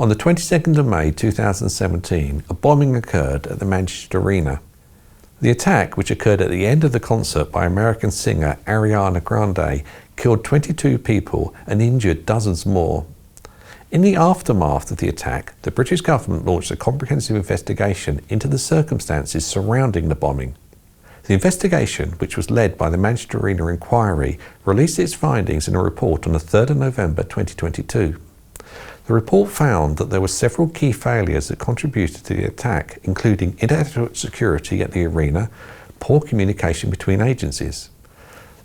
On the 22nd of May 2017, a bombing occurred at the Manchester Arena. The attack, which occurred at the end of the concert by American singer Ariana Grande, killed 22 people and injured dozens more. In the aftermath of the attack, the British government launched a comprehensive investigation into the circumstances surrounding the bombing. The investigation, which was led by the Manchester Arena Inquiry, released its findings in a report on the 3rd of November 2022. The report found that there were several key failures that contributed to the attack, including inadequate security at the arena, poor communication between agencies.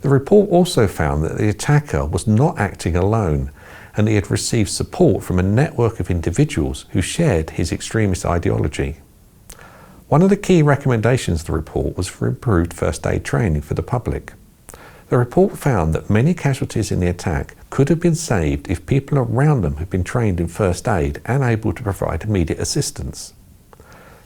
The report also found that the attacker was not acting alone, and he had received support from a network of individuals who shared his extremist ideology. One of the key recommendations of the report was for improved first aid training for the public. The report found that many casualties in the attack could have been saved if people around them had been trained in first aid and able to provide immediate assistance.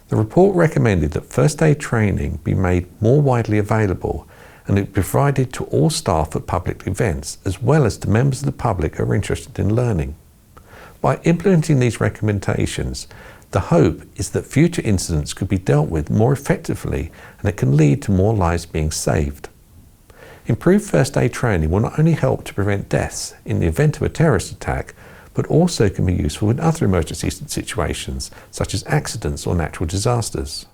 The report recommended that first aid training be made more widely available and it be provided to all staff at public events as well as to members of the public who are interested in learning. By implementing these recommendations, the hope is that future incidents could be dealt with more effectively and it can lead to more lives being saved. Improved first aid training will not only help to prevent deaths in the event of a terrorist attack, but also can be useful in other emergency situations, such as accidents or natural disasters.